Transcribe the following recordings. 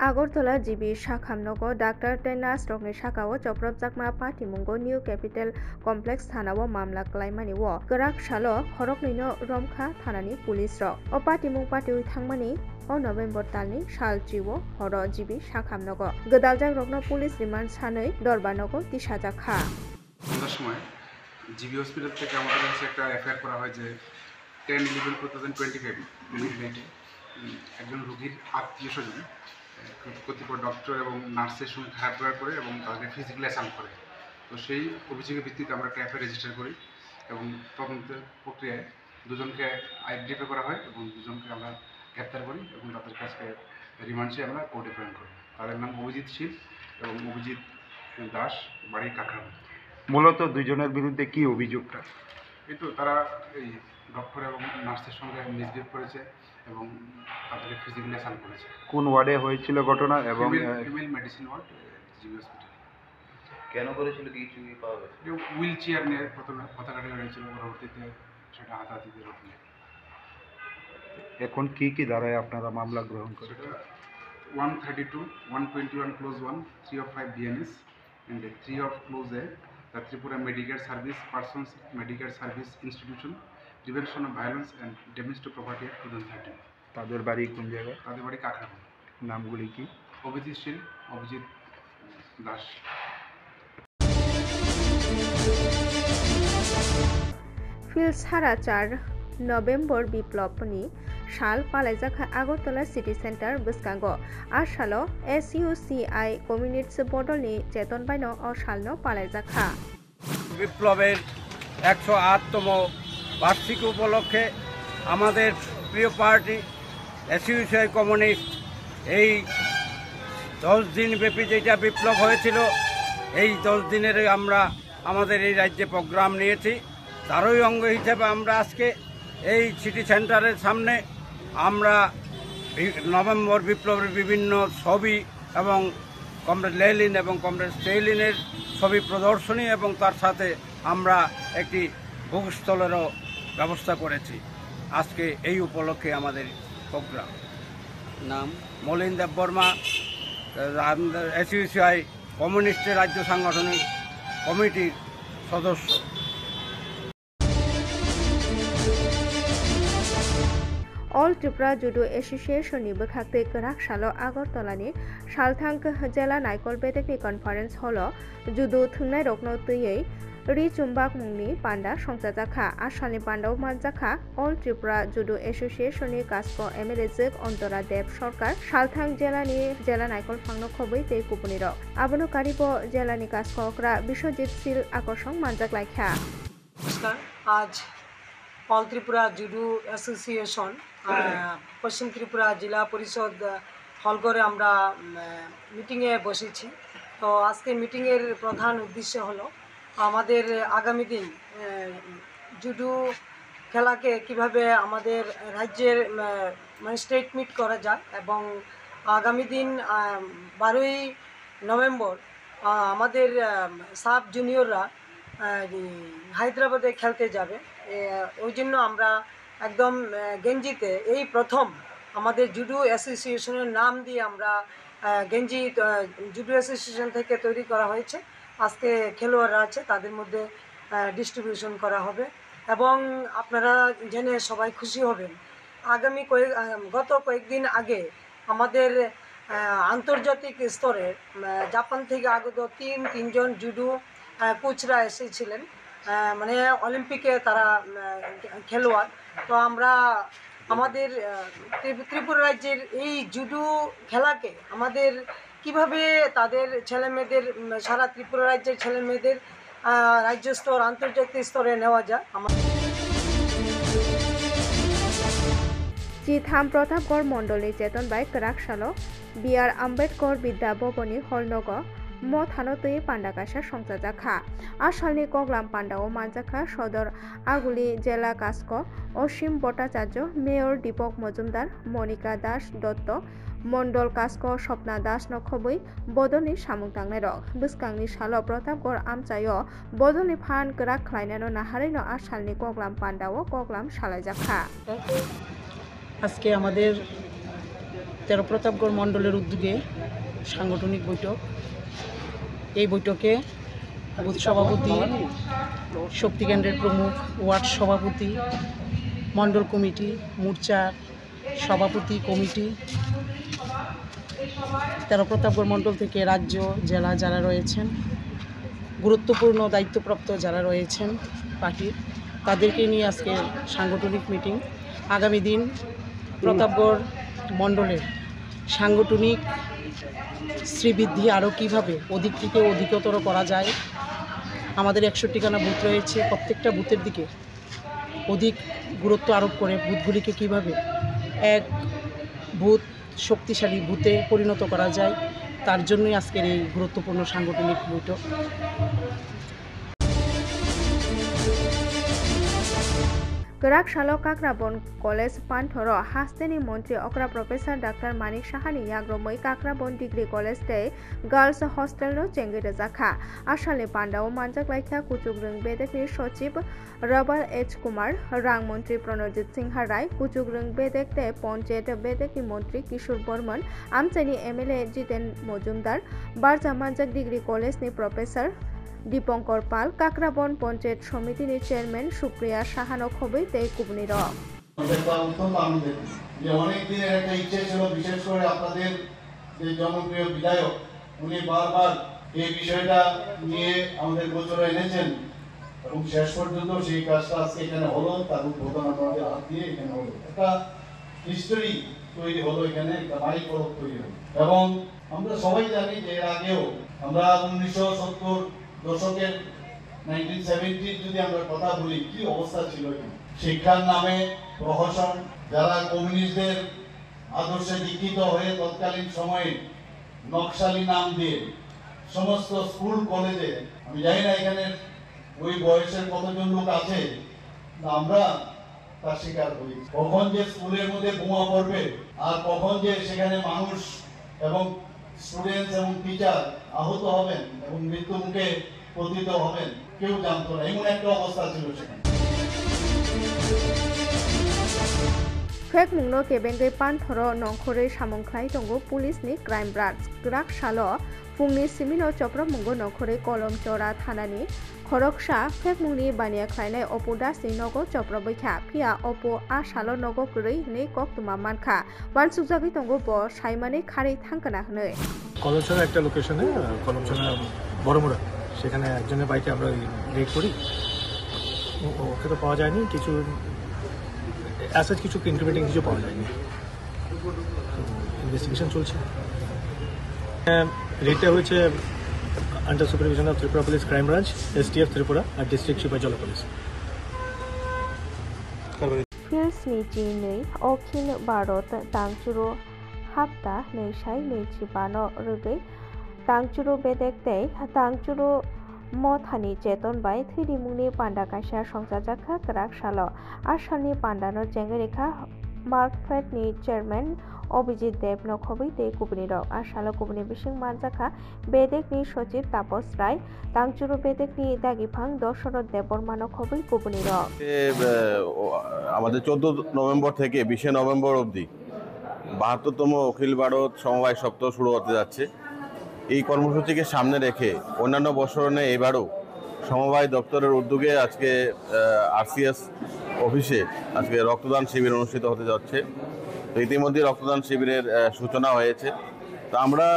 Agartala GB শাখামনগর doctor টেনাস রকনি শাখাও চপ্রবজাকমা পাটিমুঙ্গো নিউ ক্যাপিটাল কমপ্লেক্স থানাও মামলা ক্লাইমানি ও গরাক সালো খরকनिनो रमखा थानानि पुलिस रक ओ पाटिमुं पाटिउइ थांमानि o November talni salchiwo horo jibi শাখামনগর গদালজাক রকনো পুলিশ রিমান্ড সাनै দরবারনগর তিসাজাখা সন্ধ্যার সময় জিবি হসপিটাল থেকে আমাদের কাছে একটা এফআইআর করা হয় যে 10/11/2025 মিডনাইটে একজন রোগীর আত্মীয় স্বজন কতিপয় ডক্টর এবং নার্সের সঙ্গে খারাপ ব্যবহার করে এবং তাদের ফিজিক্যালি অ্যাসাল্ট করে। তো সেই অভিযোগের ভিত্তিতে আমরা একটা এফআইআর রেজিস্টার করি এবং তদন্তের প্রক্রিয়ায় দুজনকে আইডেন্টিফাই করা হয় এবং দুজনকে আমরা গ্রেপ্তার করি এবং তাদের কাছে রিমান্ড চেয়ে আমরা কোর্টে প্রেরণ করি। তাদের নাম অভিজিৎ শীল এবং অভিজিৎ দাস, বাড়ি কাকরাম। মূলত দুজনের বিরুদ্ধে কি অভিযোগটা? কিন্তু তারা এই ডক্টর এবং নার্সের সঙ্গে মিসবিহেভ করেছে এবং তাদেরকে ফিজিক্যালি অ্যাসাল্ট করেছে। কোন ওয়ার্ডে হয়েছিল ঘটনা এবং female medicine word GB hospital. কেন করেছিল কিছু পাওয়া গেছে? হুইল চেয়ার নিয়ে প্রথমে কথা কাটাকাটি হয়েছিল, পরবর্তীতে সেটা হাতাহাতিতে রূপ নেয়। এখন কি কি ধারায় আপনারা মামলা গ্রহণ করেছেন? সেটা 132, 121 clause 1, 3 of 5 BNS and 3 of clause A, the Tripura Medicare Service Persons Medicare Service Institution, Prevention of Violence and Damage to Property Act 2013. তাদের বাড়ি কোন জায়গায়? তাদের বাড়ি কাকরাম। নামগুলি কি? অভিজিৎ শীল, অভিজিৎ দাস। फिलसारा 4 नवेम्बर बिप्लबनि साल पालायजाखा আগরতলা सिटी सेंटर बसकांगो आ सालो SUCI कम्युनिट्स बदलनि चेतन बायनो अ सालनो पालायजाखा বিপ্লবের 108তম বার্ষিক উপলক্ষে আমাদের প্রিয় পার্টি SUCI কমিউনিস্ট এই 10 দিন ব্যাপী যেটা বিপ্লব হয়েছিল এই 10 দিনের আমরা আমাদের এই রাজ্যে প্রোগ্রাম নিয়েছি। তারই অঙ্গ হিসেবে আমরা আজকে এই সিটি সেন্টারের সামনে আমরা নভেম্বর বিপ্লবের বিভিন্ন ছবি এবং কমরেড লেলিন এবং কমরেড স্টেলিনের ছবি প্রদর্শনী এবং তার সাথে আমরা একটি ভোগস্থলেরও ব্যবস্থা করেছি। আজকে এই উপলক্ষে আমাদের প্রোগ্রাম। নাম মলিন দেববর্মা, SUCI কমিউনিস্টের রাজ্য সাংগঠনিক কমিটির সদস্য। অল ত্রিপুরা জুডো एसोसिएशननि बोखाक्तै गराक सालो আগরতলাनि सालथांग जिल्ला नायकल बेटेकनि कनफारेन्स हल जुदो थोंनाय रकनो तैयै रिचुम्बाक मुंनि पान्डा संजाजाखा आसालनि पान्डाव मानजाखा अल त्रिपुरा जुडो एसोसिएशननि कास्को MLA जोग अन्तरा देब सरकार सालथांग जिल्ला नायकल फांनो खबै तै कुपनिर आबनो कारिब जिल्लानि कास्ककरा बिश्वजित सिल आकर्षण मानजाक लायखा। नमस्कार। आज অল ত্রিপুরা জুডো অ্যাসোসিয়েশন পশ্চিম ত্রিপুরা জেলা পরিষদ হল করে আমরা মিটিংয়ে বসেছি। তো আজকে মিটিংয়ের প্রধান উদ্দেশ্য হলো আমাদের আগামী দিন জুডো খেলাকে কিভাবে আমাদের রাজ্যের মানে স্টেট মিট করা যায় এবং আগামী দিন 12ই নভেম্বর আমাদের সাব জুনিয়ররা হায়দ্রাবাদে খেলতে যাবে। ওই জন্য আমরা একদম গেঞ্জিতে এই প্রথম আমাদের জুডো অ্যাসোসিয়েশনের নাম দিয়ে আমরা গেঞ্জি জুডো অ্যাসোসিয়েশন থেকে তৈরি করা হয়েছে। আজকে খেলোয়াড়রা আছে তাদের মধ্যে ডিস্ট্রিবিউশন করা হবে এবং আপনারা জেনে সবাই খুশি হবেন। গত কয়েকদিন আগে আমাদের আন্তর্জাতিক স্তরে জাপান থেকে আগত তিনজন জুডো কোচরা এসেছিলেন, মানে অলিম্পিকে তারা খেলোয়াড়। তো আমরা আমাদের ত্রিপুরা রাজ্যের এই জুডো খেলাকে আমাদের কিভাবে তাদের ছেলেমেয়েদের সারা ত্রিপুরা রাজ্যের ছেলেমেয়েদের রাজ্য স্তর আন্তর্জাতিক স্তরে নেওয়া যায়। जिथाम प्रतापगढ़ मंडलनि चेतन बाय गराक सालो BR आम्बेडकर विद्या भवननि हलनग म थानो तै पान्डाकाशा संजाजाखा आसालनि कगलाम पान्डाओ मानजाखा सदर आगुली जिला कास्क असीम भट्टाचार्य, मेयर दीपक मजुमदार, मनिका दास दत्त, मंडल कास्क स्वप्ना दास नखबै बदलनि सामुं थांनाय रक बसकांनि सालो प्रतापगढ़ आमचायो बदलनि फान गराक खालायनानो नाहारैनो आसालनि कगलाम पान्डाओ कगलाम सालायजाखा। আজকে আমাদের তেরো প্রতাপগড় মণ্ডলের উদ্যোগে সাংগঠনিক বৈঠক। এই বৈঠকে বুথ সভাপতি, শক্তিকেন্দ্রের প্রমুখ, ওয়ার্ড সভাপতি, মণ্ডল কমিটি, মোর্চার সভাপতি কমিটি, তেরো প্রতাপগড় মণ্ডল থেকে রাজ্য জেলা যারা রয়েছেন, গুরুত্বপূর্ণ দায়িত্বপ্রাপ্ত যারা রয়েছেন পার্টির, তাদেরকে নিয়ে আজকে সাংগঠনিক মিটিং। আগামী দিন প্রতাপগড় মণ্ডলের সাংগঠনিক শ্রীবৃদ্ধি আরও কীভাবে অধিক থেকে অধিকতর করা যায়। আমাদের 61খানা বুথ রয়েছে, প্রত্যেকটা বুথের দিকে অধিক গুরুত্ব আরোপ করে বুথগুলিকে কীভাবে এক বুথ শক্তিশালী বুথে পরিণত করা যায়, তার জন্যই আজকের এই গুরুত্বপূর্ণ সাংগঠনিক বৈঠক। Kerak-Shalo Kakrabon College Panthoro Hasteni Montri Okra Professor Dr. Manik Shahani Yagromoi Kakrabon Degree College Day Girls Hostel no Chengi Zakha Ashali Panda o Manjak Laikha Kuchugrung Bedekni Sochib Rabal H. Kumar Rang Montri Pranojit Singh Harai Kuchugrung Bedekte Ponchet Bedekni Montri Kishur Borman Amchani MLA Jiten Mojumdar Barja Manjak Degree College ni Professor Dipankar পাল, কাকরাবন পঞ্চায়েত সমিতির chairman Supriya সাহানক হবে তে কুবনির। অনেক দিনের একটা ইচ্ছে ছিল, বিশেষ করে আপনাদের যে জনপ্রিয় বিধায়ক উনি বারবার এই বিষয়টা নিয়ে আমাদের গোচরে এনেছেন এবং শেষ পর্যন্ত সেই কাজটা আজকে এখানে হলো। তার উদ্বোধন আমাদের হাত দিয়ে এখানে হলো, একটা হিস্টোরি তৈরি হলো, এখানে একটা মাইল ফলক তৈরি হলো। এবং আমরা সবাই জানি যে এর আগেও আমরা 1970 দশকের 1970 যদি আমরা কথা বলি কি অবস্থা ছিল, শিক্ষার নামে প্রহসন, যারা কমিউনিস্টদের আদর্শে দীক্ষিত হয়ে তৎকালীন সময়ে নকশালি নাম দিয়ে সমস্ত স্কুল কলেজে, আমি জানি না এখানে ওই বয়সের কতজন লোক আছে, আমরা তার শিকার হই। কখন যে স্কুলের মধ্যে বোমা পড়বে আর কখন যে সেখানে মানুষ এবং স্টুডেন্টস এবং টিচার আহত হবেন এবং মৃত্যু মুখে পতিত হবেন কেউ জানতো না, এমন একটা অবস্থা ছিল সেখানে। Fek mungno kebengai panthoro nongkhore samongklai tongo police ni crime branch Kerak-Shalo fungni simino chopro mungo nongkhore kolom chora thanani khoroksa fek mungni bania khlainai opo dasni nogo chopro boikha phia opo a shalo nogo krui nei koktuma mankha wansukjagui tongo bo saimani khari thangkana hnoi কলমছড়া একটা লোকেশনে, কলমছড়া বড়মুড়া, সেখানে একজনের বাইকে আমরা red করি। ওকে তো পাওয়া যায়নি, কিছু অ্যাসেজ কিছু ইনক্রিমেন্টিং কিছু পাওয়া যায়নি, ইনভেস্টিগেশন চলছে। রেডটা হয়েছে under supervision of Tripura police crime branch, STF Tripura আর district Sepahijala police. Pilsni jinei Okhil Bharot Tangchuro Hapta Neishai Neichibano Rugai Tangchuro Bedekdei Tangchuro Mothani Cheton Bai Thirimungni Pandakaisha Songjajakha Kerak-Shalo Ashalni Pandano Jengerikha Markfedni Chairman Obijit Dev Nokhobai te Kubnirok Ashalo Kubni Bishing Manjakha Bedekni Sochib Tapos Rai Tangchuro Bedekni Dagipang Doshorot Deborma Nokhobai Kubnirok আমাদের 14 November থেকে 20 November অবধি 72তম অখিল ভারত সমবায় সপ্তাহ শুরু হতে যাচ্ছে। এই কর্মসূচিকে সামনে রেখে অন্যান্য বছরে এবারও সমবায় দপ্তরের উদ্যোগে আজকে RCS অফিসে আজকে রক্তদান শিবির অনুষ্ঠিত হতে যাচ্ছে। তো ইতিমধ্যে রক্তদান শিবিরের সূচনা হয়েছে। তো আমরা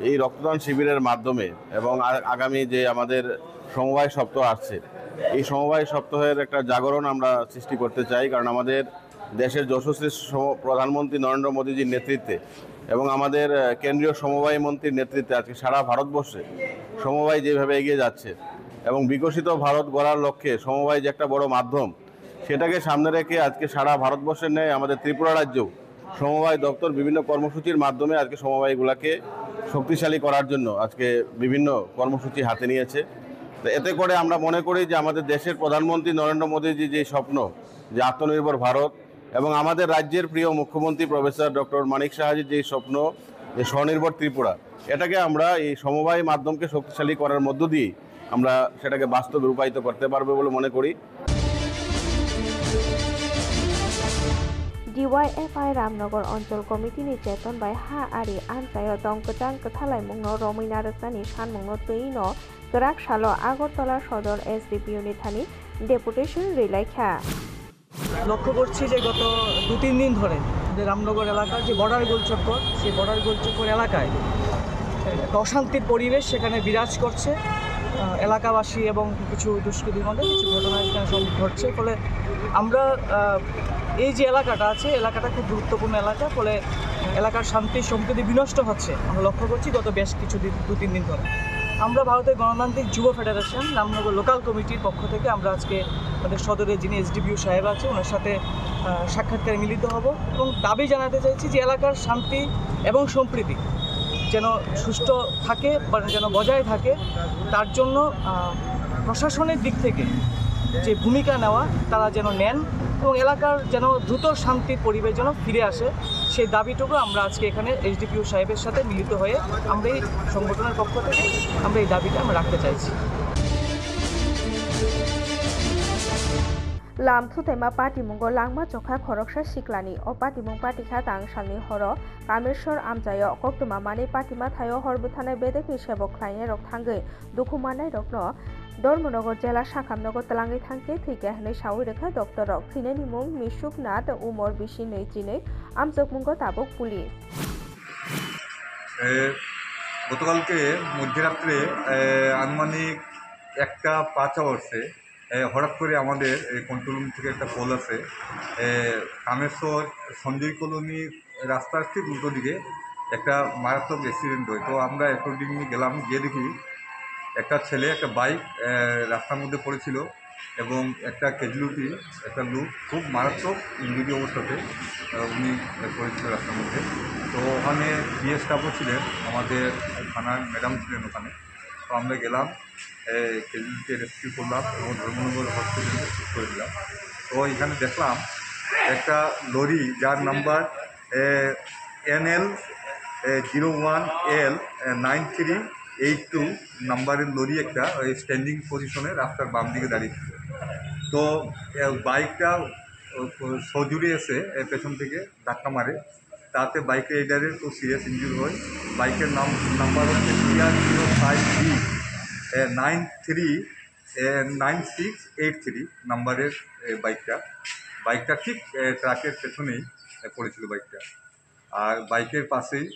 এই রক্তদান শিবিরের মাধ্যমে এবং আগামী যে আমাদের সমবায় সপ্তাহ আসছে, এই সমবায় সপ্তাহের একটা জাগরণ আমরা সৃষ্টি করতে চাই। কারণ আমাদের দেশের যশস্বী প্রধানমন্ত্রী নরেন্দ্র মোদীজির নেতৃত্বে এবং আমাদের কেন্দ্রীয় সমবায় মন্ত্রীর নেতৃত্বে আজকে সারা ভারতবর্ষে সমবায় যেভাবে এগিয়ে যাচ্ছে এবং বিকশিত ভারত গড়ার লক্ষ্যে সমবায় যে একটা বড় মাধ্যম, সেটাকে সামনে রেখে আজকে সারা ভারতবর্ষের ন্যায় আমাদের ত্রিপুরা রাজ্যেও সমবায় দপ্তর বিভিন্ন কর্মসূচির মাধ্যমে আজকে সমবায়গুলোকে শক্তিশালী করার জন্য আজকে বিভিন্ন কর্মসূচি হাতে নিয়েছে। তো এতে করে আমরা মনে করি যে আমাদের দেশের প্রধানমন্ত্রী নরেন্দ্র মোদীজি যে স্বপ্ন যে আত্মনির্ভর ভারত এবং আমাদের রাজ্যের প্রিয় মুখ্যমন্ত্রী প্রফেসর ডক্টর মানিক সাহাজির যে স্বপ্ন যে স্বনির্ভর ত্রিপুরা, এটাকে আমরা এই সমবায় মাধ্যমকে শক্তিশালী করার মধ্য দিয়ে আমরা সেটাকে বাস্তবে রূপায়িত করতে পারবো বলে মনে করি। DYFI रामनगर अञ्चल कमिटिनि चेतन बाय हा आरि आनसायो दं गोजान गोथालायमुंनो रमिना रत्नानि सानमुंनो तैनो गराक सालो আগরতলা সদর SDP ইউনিথানি ডেপুটেশন রিলাইখা লক্ষ্য করছি যে গত 2-3 দিন ধরে যে রামনগর এলাকার যে বর্ডার গোলচক্কর সেই বর্ডার গোলচক্কর এলাকায় অশান্তির পরিবেশ সেখানে বিরাজ করছে এলাকাবাসী এবং কিছু দুষ্কৃতীর মধ্যে কিছু ঘটনা এখানে ঘটছে ফলে আমরা এই যে এলাকাটা আছে এলাকাটা খুব গুরুত্বপূর্ণ এলাকা ফলে এলাকার শান্তি সম্প্রীতি বিনষ্ট হচ্ছে আমরা লক্ষ্য করছি গত বেশ কিছু দিন 2-3 দিন ধরে আমরা ভারতের গণতান্ত্রিক যুব ফেডারেশন রামনগর লোকাল কমিটির পক্ষ থেকে আমরা আজকে আমাদের সদরে যিনি SDPO সাহেব আছে ওনার সাথে সাক্ষাৎকারে মিলিত হব এবং দাবি জানাতে চাইছি যে এলাকার শান্তি এবং সম্প্রীতি যেন সুষ্ঠু থাকে বা যেন বজায় থাকে তার জন্য প্রশাসনের দিক থেকে যে ভূমিকা নেওয়া তারা যেন নেন এবং এলাকার যেন দ্রুত শান্তির পরিবেশ যেন ফিরে আসে সেই দাবিটুকু আমরা আজকে এখানে SDPO সাহেবের সাথে মিলিত হয়ে আমরা এই সংগঠনের পক্ষ থেকে আমরা এই দাবিটা আমরা রাখতে চাইছি लामथुथाइमा पार्टीमुंगो लांगमा चखा खरकसा सिक्लानि अ पार्टीमुं पार्टीखा तांसालनि हर कामेश्वर आमजायो कक्तुमा माने पार्टीमा थायो हरबुथानाय बेदेकनि सेबक ख्लायनाय रक थांगै दुखुमानाय रकनो धर्मनगर जिल्ला साखामनगर तलांगै थांके थैके हनै सावै रेखा डक्टर रक थैनायनि मुं मिसुक नाथ उमर बिसि 23 আমজকमुंगो ताबुक पुलिस গতকালকে মধ্যরাত্রে আনুমানিক 1:05 আওয়ার্সে হঠাৎ করে আমাদের কন্ট্রোল রুম থেকে একটা কল আছে কামেশ্বর সঞ্জয় কলোনি রাস্তার ঠিক উল্টো দিকে একটা মারাত্মক অ্যাক্সিডেন্ট হয় তো আমরা অ্যাকর্ডিংলি গেলাম গিয়ে দেখি একটা ছেলে একটা বাইক রাস্তার মধ্যে পড়েছিল এবং একটা ক্যাজুয়ালিটি একটা লোক খুব মারাত্মক ইনজুরি অবস্থাতে উনি পড়েছিল রাস্তার মধ্যে তো ওখানে বিএ স্টাফও ছিলেন আমাদের থানার ম্যাডাম ছিলেন ওখানে তো আমরা গেলাম ক্যাজুয়ালিটি রেস্কিউ করলাম এবং ধর্মনগর হসপিটালে শিফট করে দিলাম তো এখানে দেখলাম একটা লরি যার নাম্বার NL 01L 9382 নাম্বারের লরি একটা স্ট্যান্ডিং পজিশনে রাস্তার বাম দিকে দাঁড়িয়ে ছিল তো বাইকটা সজুরে এসে পেছন থেকে ধাক্কা মারে তাতে বাইক রাইডারের খুব সিরিয়াস ইনজুরি হয় বাইকের নাম্বার হচ্ছে CR05B 9683 নাম্বারের বাইকটা ঠিক ট্রাকের পেছনেই পড়েছিল বাইকটা আর বাইকের পাশেই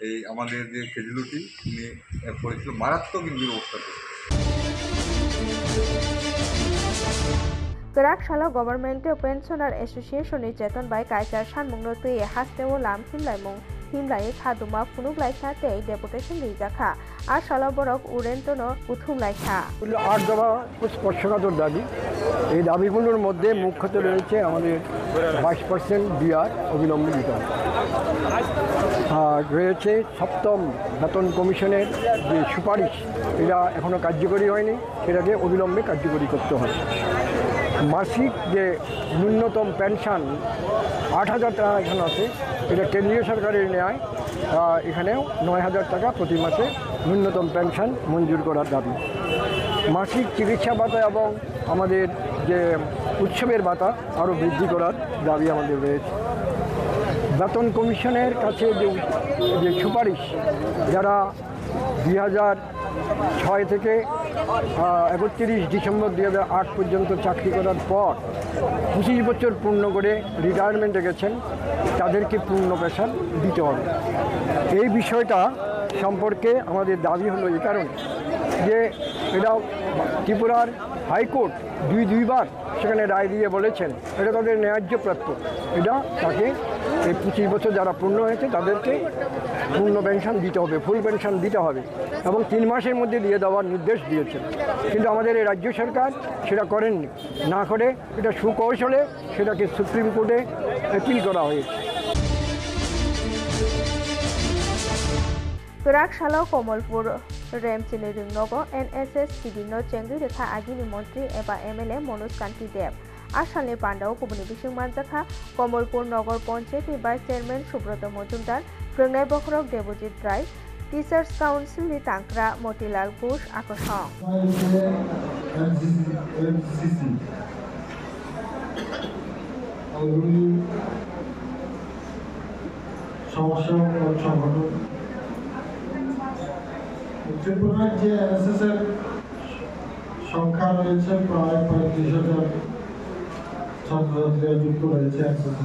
এই আমাদের যে ক্যাজুয়ালিটি উনি পড়েছিল মারাত্মক ইনজুরি অবস্থাতে Kerakshalo Government Pensioner Association ni Cheton by Kaisar Shanmungno Tui Hasteo Lam Himlaimung Himlai Khaduma Funuglaikha Tei Deputation Rijaka Ashalo Borok Urentono Uthumlaikha 8 দফা স্পর্শকাতর দাবি এই দাবিগুলোর মধ্যে মুখ্যত রয়েছে আমাদের 22% বিআর অবিলম্বে দিতে হবে আর রয়েছে সপ্তম বেতন কমিশনের যে সুপারিশ এটা এখনো কার্যকরী হয়নি সেটাকে অবিলম্বে কার্যকরী করতে হবে মাসিক যে ন্যূনতম পেনশন 8,000 টাকা এখন আছে এটা কেন্দ্রীয় সরকারের নেয় এখানেও 9,000 টাকা প্রতি মাসে ন্যূনতম পেনশন মঞ্জুর করার দাবি মাসিক চিকিৎসা ভাতা এবং আমাদের যে উৎসবের ভাতা আরও বৃদ্ধি করার দাবি আমাদের রয়েছে বেতন কমিশনের কাছে যে সুপারিশ যারা 2006 থেকে 31 ডিসেম্বর 2008 পর্যন্ত চাকরি করার পর 25 বছর পূর্ণ করে রিটায়ারমেন্টে গেছেন তাদেরকে পূর্ণ পেনশন দিতে হবে এই বিষয়টা সম্পর্কে আমাদের দাবি হলো এই কারণে যে এটা ত্রিপুরার হাইকোর্ট দুইবার সেখানে রায় দিয়ে বলেছেন এটা তাদের ন্যায্য প্রাপ্য এটা তাকে এই 25 বছর যারা পূর্ণ হয়েছে তাদেরকে পূর্ণ পেনশন দিতে হবে ফুল পেনশন দিতে হবে এবং 3 মাসের মধ্যে দিয়ে দেওয়ার নির্দেশ দিয়েছেন কিন্তু আমাদের এই রাজ্য সরকার সেটা করেননি না করে এটা সুকৌশলে সেটাকে সুপ্রিম কোর্টে অ্যাপিল করা হয়েছে Kerakshalo Komalpur Remchini Ringnogo NSS Kibino Chengri Rekha Agini Montri Eba MLA Manoj Kanti Dev Ashalni Pandao Kubuni Bishing Manjakha Komalpur Nogor Panchayati Vice Chairman Subroto Mojumdar Prangnai Bokrok Debojit Rai Teachers Council ni Tankra Motilal Ghosh Akoshong সমাজসেবামূলক সংগঠন। ত্রিপুরার যে NSS এর সংখ্যা রয়েছে প্রায় 35,000 ছাত্রছাত্রীরা যুক্ত রয়েছে এনএসএস।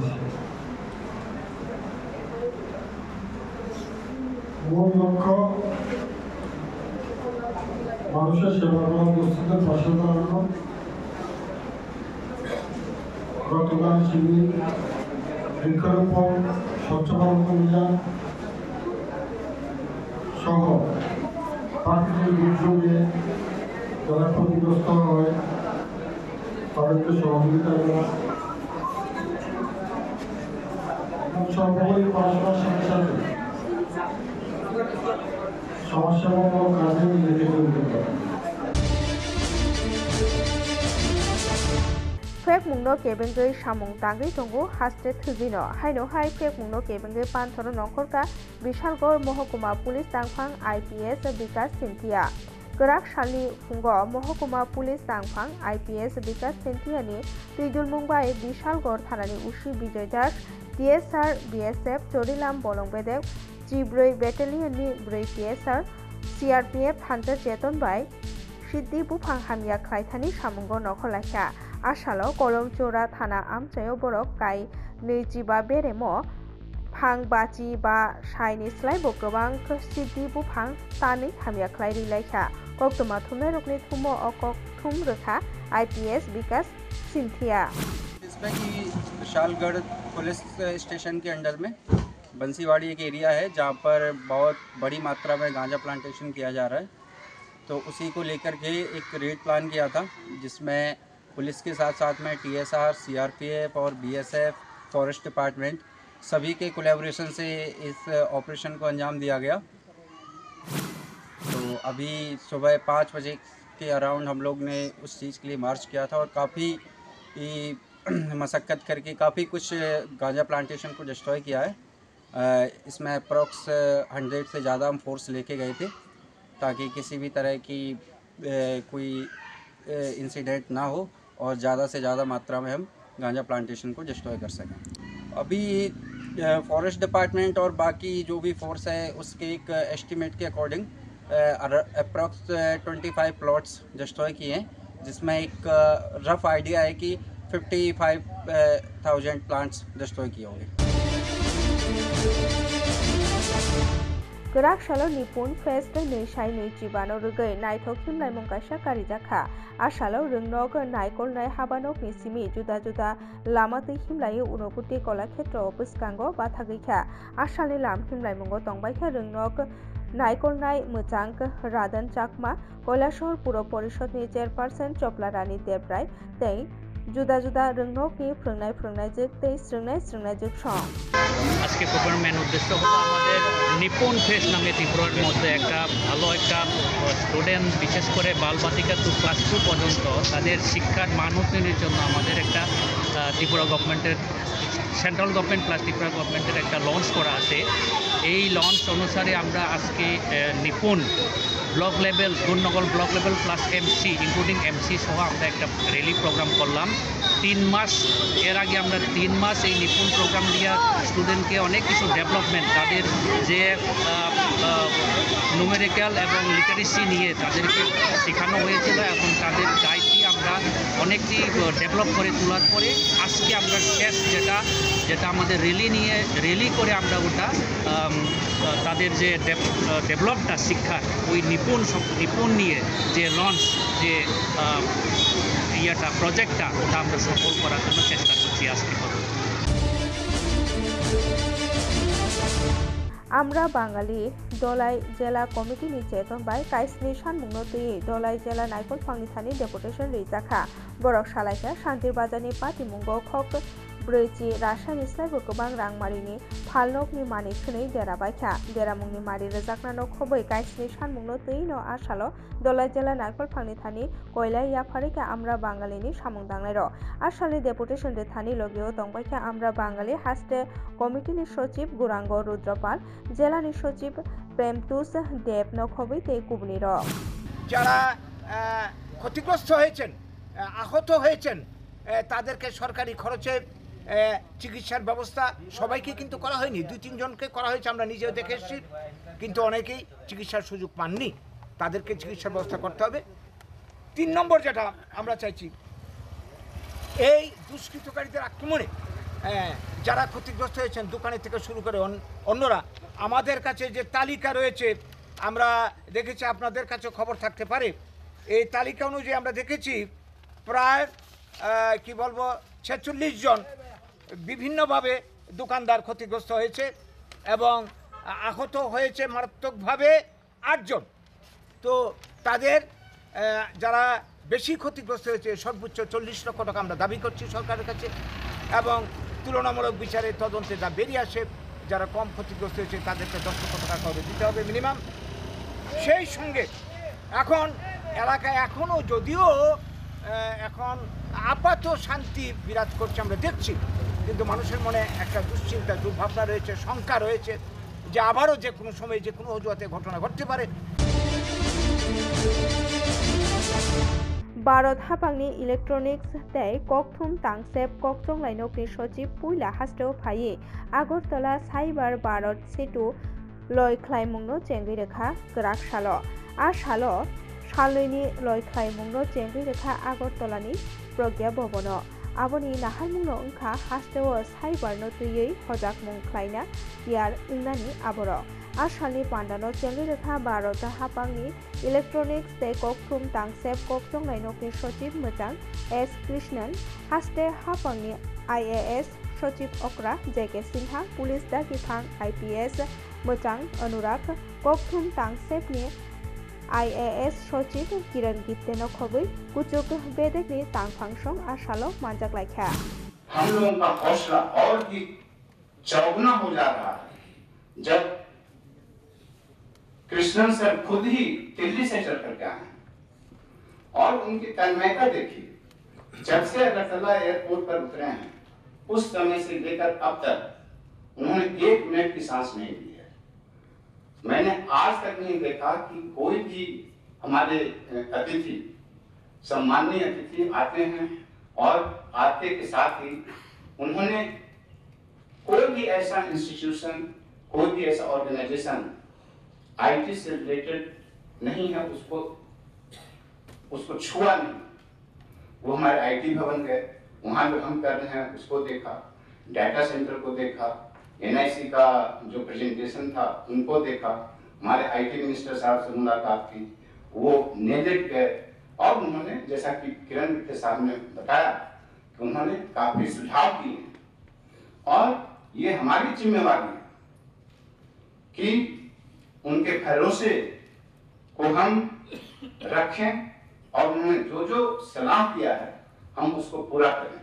মূল লক্ষ্য মানুষের সেবা করা, দুস্থদের পাশে দাঁড়ানো, রক্তদান শিবির, বৃক্ষরোপণ, স্বচ্ছ ভারত অভিযান সহ প্রাকৃতিক দুর্যোগে যারা ক্ষতিগ্রস্ত হয় তাদেরকে সহযোগিতা করা, সর্বোপরি পড়াশোনার সাথে সাথে সমাজসেবামূলক কাজে নিজেকে জড়িত করা। ফেক মুংনো কেবেঙ্গৈ সামুং তাঙ্গৈ তঙ্গু হাস্তে থুজিনো হাইনো হাই ফেক মুংনো কেবেঙ্গৈ পানথর নखरका বিশালগড় মহকুমা পুলিশ তাংফাং IPS বিকাশ सिन्थिया गराक सालनि फुंगो महकुमा पुलिस तांफां IPS विकास सिन्थियानि तुइदुलमुंबाई बिशालगड़ थानानि उसी विजय दास TSR BSF चोरिलाम बलंबेदेव G4 बेटालियननि 4 TSR CRPF हानजा जेतनबाई सिद्धि बुफां हामिया ख्लाइथानि सामुंगो नखलाखा आसालाव कलमचौरा थाना आमचायाव बरक गाय 25 बेरेमो फां बाची बा साइनि स्लाइबो गोबां सिद्धि बुफां तानै हामिया ख्लाइ रिलायखा कक्तमा थुमनाय रकनि थुमो अकक थुम रखा IPS विकास सिन्थिया। इसमें कि विशालगढ़ पुलिस स्टेशन के अंडर में बंसीवाड़ी एक एरिया है जहाँ पर बहुत बड़ी मात्रा में गांजा प्लांटेशन किया जा रहा है, तो उसी को लेकर के एक रेड प्लान किया था जिसमें पुलिस के साथ साथ में TSR, CRPF और BSF, फॉरेस्ट डिपार्टमेंट सभी के कोलैबोरेशन से इस ऑपरेशन को अंजाम दिया गया। तो अभी सुबह 5 बजे के अराउंड हम लोग ने उस चीज़ के लिए मार्च किया था और काफ़ी मशक्क़त करके काफ़ी कुछ गांजा प्लांटेशन को डिस्ट्रॉय किया है। इसमें अप्रॉक्स 100 से ज़्यादा हम फोर्स लेके गए थे ताकि किसी भी तरह की कोई इंसिडेंट ना हो और ज़्यादा से ज़्यादा मात्रा में हम गांजा प्लांटेशन को डिस्ट्रॉय कर सकें। अभी फॉरेस्ट डिपार्टमेंट और बाकी जो भी फोर्स है उसके एक एस्टीमेट के अकॉर्डिंग अप्रॉक्स 25 प्लॉट्स डिस्ट्रॉय किए हैं, जिसमें एक रफ आइडिया है कि 55,000 प्लांट्स डिस्ट्रॉय किए होंगे। गराक सालो निपुन फेस्ट नैसाय नैजिबानो रुगै नायथक हिमलाय मंगासा कारिजाखा आसालो रोंनग नायकल नाय हाबानक निसिमी जुदा जुदा लामातै हिमलाय उनगुति कलाक्षेत्र बसकांगो बाथागैखा आसालनि लाम हिमलाय मंगो तंबायखा रोंनग नायकल नाय मोजांग रादन चाकमा कैलाशहर पुर परिषदनि चेयरपारसन चपला रानी देबराय तै जुदा जुदा रोंनगनि फोरोंनाय जोगतै स्रोंनाय जोग सं আজকে প্রোগ্রাম মেন উদ্দেশ্য হলো আমাদের নিপুণ ফেস্ট নামে ত্রিপুরার মধ্যে একটা ভালো একটা স্টুডেন্ট বিশেষ করে বালবালিকা টু ক্লাস 2 পর্যন্ত তাদের শিক্ষার মান উন্নয়নের জন্য আমাদের একটা ত্রিপুরা গভর্নমেন্টের সেন্ট্রাল গভর্নমেন্ট প্লাস ত্রিপুরা গভর্নমেন্টের একটা লঞ্চ করা আছে। এই লঞ্চ অনুসারে আমরা আজকে নিপুণ ব্লক লেভেল গুণনগর block level plus MC including MC সহ আমরা একটা র্যালি প্রোগ্রাম করলাম 3 মাস। এর আগে আমরা 3 মাস এই নিপুণ প্রোগ্রাম দিয়ে স্টুডেন্টকে অনেক কিছু ডেভেলপমেন্ট তাদের যে ন্যুমেরিক্যাল এবং লিটারেসি নিয়ে তাদেরকে শেখানো হয়েছিল এবং তাদের গাইড দিয়ে আমরা অনেকটি ডেভেলপ করে তোলার পরে আজকে আমরা শেষ যেটা আমাদের র্যালি করে আমরা ওটা তাদের যে ডেভেলপটা শিক্ষার ওই নিপুণ নিয়ে যে লঞ্চ যে প্রজেক্টটা ওটা আমরা সফল করার জন্য চেষ্টা করছি আজকে। আমরা বাঙালি দলাই জেলা কমিটিनि चेतनबाय काइसनि सानमुंनो तैयै दलाई जिल्ला नायकलफांनि थानि डेपुटेशन रिजाखा बरक सालायखा शान्तिर बाजारनि पाटिमुंगो खक ब्रैजि रासायनिक स्लाइबो गोबां रांमारिनि फालनकनि मानि थुनै देराबायखा देरामुंनि मारि रोजाकनानो खबै काइसनि सानमुंनो तैयैनो आसालो दलाई जिल्ला नायकलफांनि थानि कयला याफारिका आमरा बांगालिनि सामुंदांनाय आसालनि डेपुटेशन रे थानि लगियो दंबायखा आमरा बांगाली हास्टे कमिटिनि सचिव गुरांग रुद्रपाल জেলানি সচিব প্রেমতুস দেব নখবই তে কুবনির যারা ক্ষতিগ্রস্ত হয়েছেন আহত হয়েছেন তাদেরকে সরকারি খরচে চিকিৎসার ব্যবস্থা সবাইকে কিন্তু করা হয়নি, 2-3 জনকে করা হয়েছে, আমরা নিজেও দেখে এসেছি, কিন্তু অনেকেই চিকিৎসার সুযোগ পাননি, তাদেরকে চিকিৎসার ব্যবস্থা করতে হবে। 3 নম্বর যেটা আমরা চাইছি, এই দুষ্কৃতকারীদের আক্রমণে যারা ক্ষতিগ্রস্ত হয়েছেন দোকানে থেকে শুরু করে অন্যরা, আমাদের কাছে যে তালিকা রয়েছে আমরা দেখেছি, আপনাদের কাছে খবর থাকতে পারে, এই তালিকা অনুযায়ী আমরা দেখেছি প্রায় কি বলবো 46 জন বিভিন্নভাবে দোকানদার ক্ষতিগ্রস্ত হয়েছে এবং আহত হয়েছে মারাত্মকভাবে 8 জন। তো তাদের যারা বেশি ক্ষতিগ্রস্ত হয়েছে সর্বোচ্চ 40 লক্ষ টাকা আমরা দাবি করছি সরকারের কাছে, এবং তুলনামূলক বিচারে তদন্তে যা বেরিয়ে আসে যারা কম ক্ষতিগ্রস্ত হয়েছে তাদেরকে 10 লক্ষ টাকা করে দিতে হবে মিনিমাম। সেই সঙ্গে এখন এলাকায় এখনও যদিও এখন আপাত শান্তি বিরাজ করছে আমরা দেখছি, কিন্তু মানুষের মনে একটা দুশ্চিন্তা দুর্ভাবনা রয়েছে, শঙ্কা রয়েছে যে আবারও যে কোনো সময় যে কোনো অজুহাতে ঘটনা ঘটতে পারে। भारत हापांनि इलेक्ट्रनिक्स तै ककथुम तांगसेब ककचं लाइनकनि सचिव पुइला हास्टेव फाये आगरतला साइबार भारत सेतु लयख्लायमुंनो चेंगैरेखा गराक सालो आ सालो सालनैनि लयख्लायमुंनो चेंगैरेखा आगरतलानि प्रज्ञा भवन आबोनि नाहारमुंनो ओंखा हास्टेव साइबारनो तुयै हजाकमुं ख्लायना यार इंनानि आबर आसामनि पान्डानो चेंगैरेखा भारत हापांनि इलेक्ट्रनिक्स तै ककथुम तांगसेब ककचं लाइनकनि सचिव मोजां एस कृष्णन हास्टे हापांनि IAS सचिव अक्रा जेके सिन्हा पुलिस दागिफां IPS मोजां अनुराग ककथुम तांगसेबनि IAS सचिव किरण गिप्तेनो खबै कुचुक बेदेकनि तांगफांसं आसालो मानजाक लायखा। हम लोगों का हौसला और भी चौगुना हो जा रहा है जब कृष्णन सर खुद ही दिल्ली से चल करके आए और उनकी तन्मयता देखिए। जब से अगरतला एयरपोर्ट पर उतरे हैं उस समय से लेकर अब तक उन्होंने 1 मिनट की सांस नहीं ली है। मैंने आज तक नहीं देखा कि कोई भी हमारे अतिथि, सम्माननीय अतिथि आते हैं और आते के साथ ही उन्होंने कोई भी ऐसा इंस्टीट्यूशन, कोई भी ऐसा ऑर्गेनाइजेशन IT से रिलेटेड नहीं है उसको छुआ नहीं। वो हमारे IT भवन गए, वहाँ जो हम कर रहे हैं उसको देखा, डाटा सेंटर को देखा, NIC का जो प्रेजेंटेशन था उनको देखा, हमारे IT मिनिस्टर साहब से मुलाकात की, वो नेजेट गए और उन्होंने जैसा कि किरण के साहब ने बताया कि उन्होंने काफी सुझाव दिए और ये हमारी जिम्मेवारी है कि उनके भरोसे को हम रखें और उन्होंने जो जो सलाह दिया है हम उसको पूरा करें।